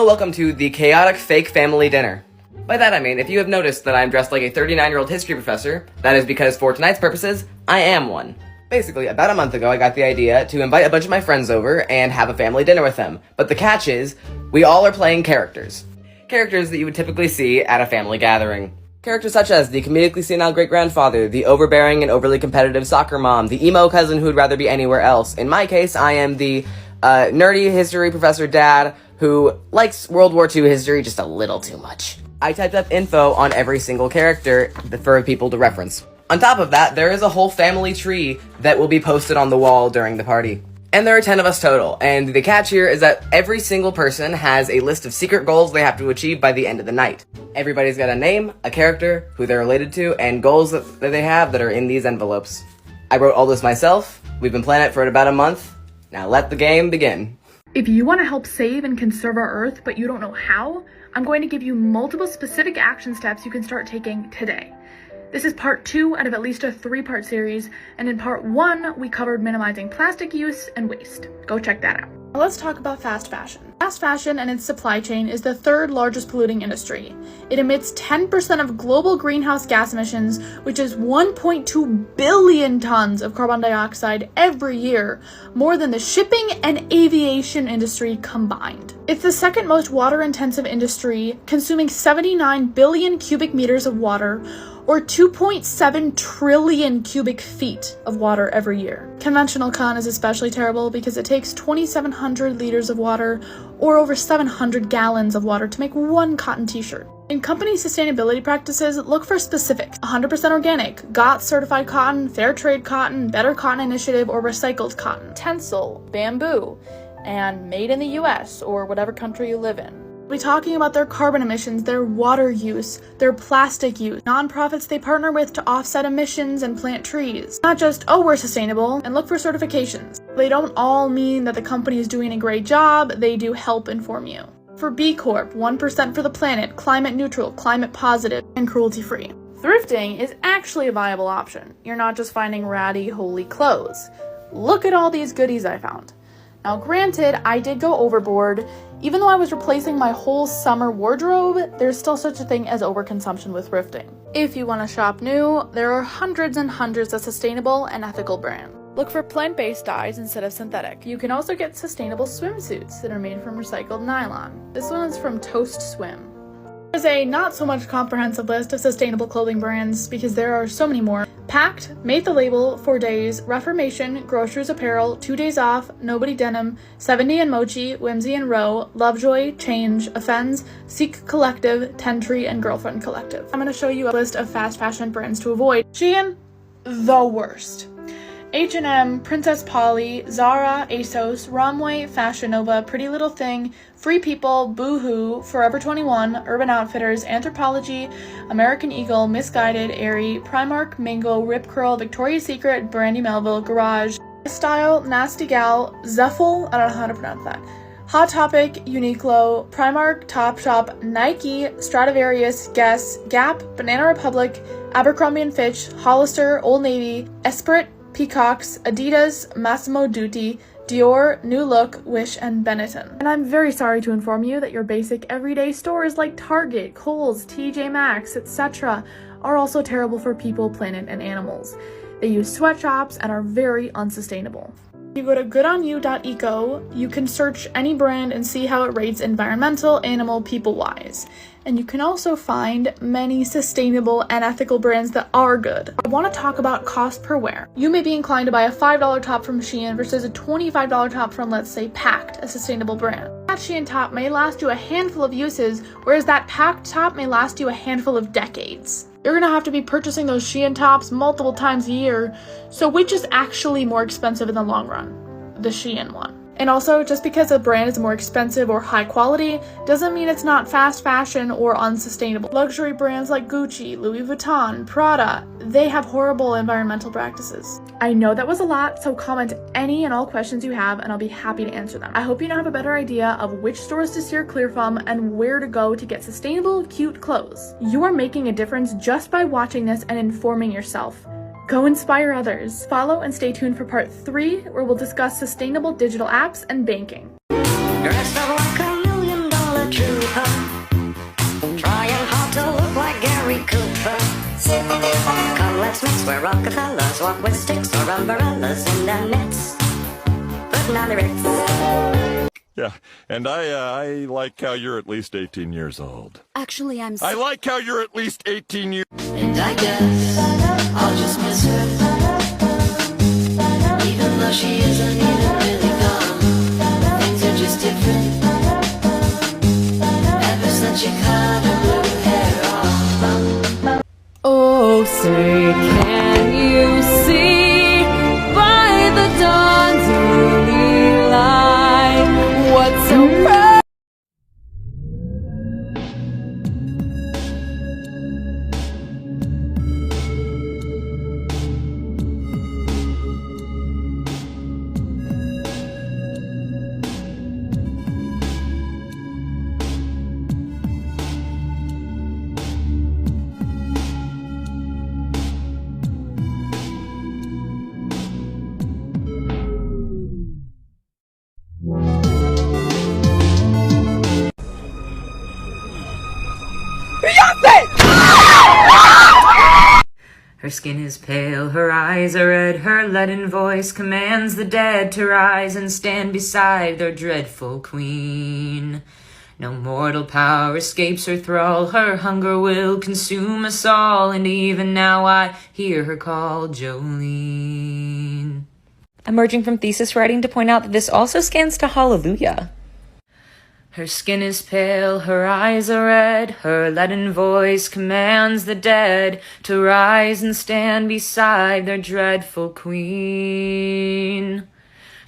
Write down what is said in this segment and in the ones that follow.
Hello, welcome to the Chaotic Fake Family Dinner. By that I mean, if you have noticed that I'm dressed like a 39-year-old history professor, that is because for tonight's purposes, I am one. Basically, about a month ago I got the idea to invite a bunch of my friends over and have a family dinner with them. But the catch is, we all are playing characters. Characters that you would typically see at a family gathering. Characters such as the comedically senile great-grandfather, the overbearing and overly competitive soccer mom, the emo cousin who would rather be anywhere else. In my case, I am the nerdy history professor dad who likes World War II history just a little too much. I typed up info on every single character for people to reference. On top of that, there is a whole family tree that will be posted on the wall during the party. And there are 10 of us total, and the catch here is that every single person has a list of secret goals they have to achieve by the end of the night. Everybody's got a name, a character, who they're related to, and goals that they have that are in these envelopes. I wrote all this myself. We've been planning it for about a month. Now let the game begin. If you want to help save and conserve our Earth, but you don't know how, I'm going to give you multiple specific action steps you can start taking today. This is part 2 out of at least a 3-part series, and in part 1, we covered minimizing plastic use and waste. Go check that out. Now let's talk about fast fashion. Fast fashion and its supply chain is the 3rd largest polluting industry. It emits 10% of global greenhouse gas emissions, which is 1.2 billion tons of carbon dioxide every year, more than the shipping and aviation industry combined. It's the 2nd most water-intensive industry, consuming 79 billion cubic meters of water, or 2.7 trillion cubic feet of water every year. Conventional cotton is especially terrible because it takes 2,700 liters of water, or over 700 gallons of water to make one cotton t-shirt. In company sustainability practices, look for specifics: 100% organic, GOTS certified cotton, fair trade cotton, Better Cotton Initiative, or recycled cotton, Tencel, bamboo, and made in the US or whatever country you live in. We'll be talking about their carbon emissions, their water use, their plastic use, nonprofits they partner with to offset emissions and plant trees. Not just, oh, we're sustainable, and look for certifications. They don't all mean that the company is doing a great job, they do help inform you. For B Corp, 1% for the planet, climate neutral, climate positive, and cruelty free. Thrifting is actually a viable option. You're not just finding ratty, holy clothes. Look at all these goodies I found. Now granted, I did go overboard. Even though I was replacing my whole summer wardrobe, there's still such a thing as overconsumption with thrifting. If you want to shop new, there are hundreds and hundreds of sustainable and ethical brands. Look for plant-based dyes instead of synthetic. You can also get sustainable swimsuits that are made from recycled nylon. This one is from Toast Swim. There's a not so much comprehensive list of sustainable clothing brands because there are so many more. Pact, Made the Label, 4 Days, Reformation, Grocers Apparel, 2 Days Off, Nobody Denim, 70 and Mochi, Whimsy and Row, Lovejoy, Change, Offends, Seek Collective, Tentree, and Girlfriend Collective. I'm going to show you a list of fast fashion brands to avoid. Shein, the worst. H&M, Princess Polly, Zara, ASOS, Romwe, Fashion Nova, Pretty Little Thing, Free People, Boohoo, Forever 21, Urban Outfitters, Anthropologie, American Eagle, Missguided, Aerie, Primark, Mango, Rip Curl, Victoria's Secret, Brandy Melville, Garage, Style, Nasty Gal, Zeffel, I don't know how to pronounce that, Hot Topic, Uniqlo, Primark, Topshop, Nike, Stradivarius, Guess, Gap, Banana Republic, Abercrombie & Fitch, Hollister, Old Navy, Esprit, Peacocks, Adidas, Massimo Dutti, Dior, New Look, Wish, and Benetton. And I'm very sorry to inform you that your basic everyday stores like Target, Kohl's, TJ Maxx, etc. are also terrible for people, planet, and animals. They use sweatshops and are very unsustainable. If you go to goodonyou.eco, you can search any brand and see how it rates environmental, animal, people-wise. And you can also find many sustainable and ethical brands that are good. I want to talk about cost per wear. You may be inclined to buy a $5 top from Shein versus a $25 top from, let's say, Pact, a sustainable brand. That Shein top may last you a handful of uses, whereas that Pact top may last you a handful of decades. You're gonna have to be purchasing those Shein tops multiple times a year, so which is actually more expensive in the long run? The Shein one. And also, just because a brand is more expensive or high quality doesn't mean it's not fast fashion or unsustainable. Luxury brands like Gucci, Louis Vuitton, Prada, they have horrible environmental practices. I know that was a lot, so comment any and all questions you have and I'll be happy to answer them. I hope you now have a better idea of which stores to steer clear from and where to go to get sustainable, cute clothes. You are making a difference just by watching this and informing yourself. Go inspire others. Follow and stay tuned for part 3, where we'll discuss sustainable digital apps and banking. Dressed up like $1 million that's mixed where Rockefellers walk with sticks or umbrellas in their midst. Putting on the Ritz. Yeah, and I like how you're at least 18 years old. Actually, I like how you're at least 18 years. And I guess I'll just miss her, even though she isn't even really gone. Things are just different ever since she cut her blue hair off. Oh, say, can you see by the dawn's early light what's so proud? Her skin is pale, her eyes are red, her leaden voice commands the dead to rise and stand beside their dreadful queen. No mortal power escapes her thrall, her hunger will consume us all, and even now I hear her call Jolene. Emerging from thesis writing to point out that this also scans to Hallelujah. Her skin is pale, her eyes are red, her leaden voice commands the dead to rise and stand beside their dreadful queen.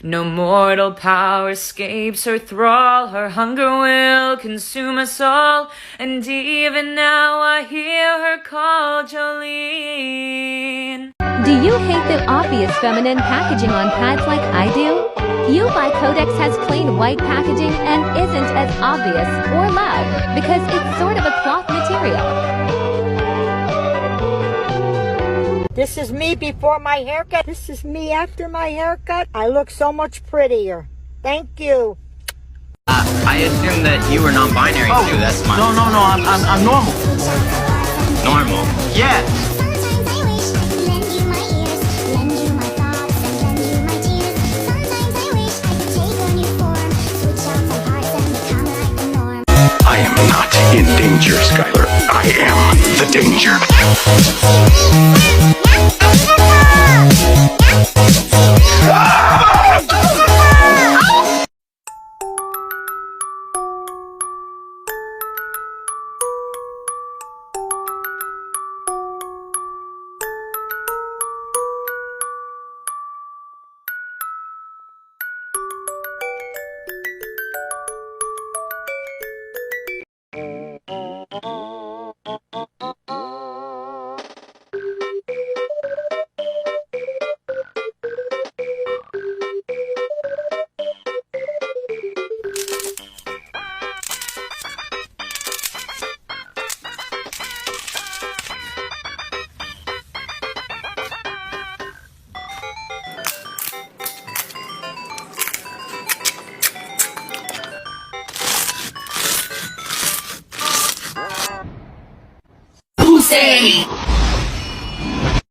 No mortal power escapes her thrall, her hunger will consume us all, and even now I hear her call Jolene. Do you hate the obvious feminine packaging on pads like I do? You Buy Codex has plain white packaging and isn't as obvious or loud because it's sort of a cloth material. This is me before my haircut. This is me after my haircut. I look so much prettier. Thank you. I assume that you were non-binary too. That's my. No, I'm normal. Normal. Yes. I am not in danger, Skylar. I am the danger.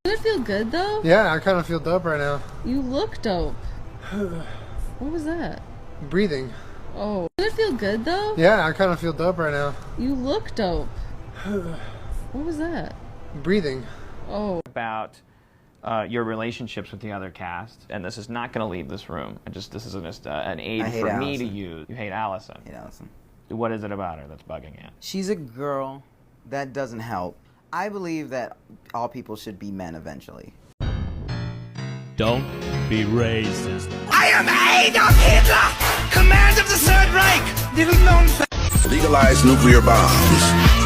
Does it feel good though? Yeah, I kind of feel dope right now. You look dope. What was that? Breathing. Oh. Does it feel good though? Yeah, I kind of feel dope right now. You look dope. What was that? Breathing. Oh. About your relationships with the other cast, and this is not going to leave this room. This is just an aid for me to use. You hate Allison. I hate Allison. What is it about her that's bugging you? She's a girl. That doesn't help. I believe that all people should be men eventually. Don't be racist. I am Adolf Hitler, command of the Third Reich, little known fact. Legalize nuclear bombs.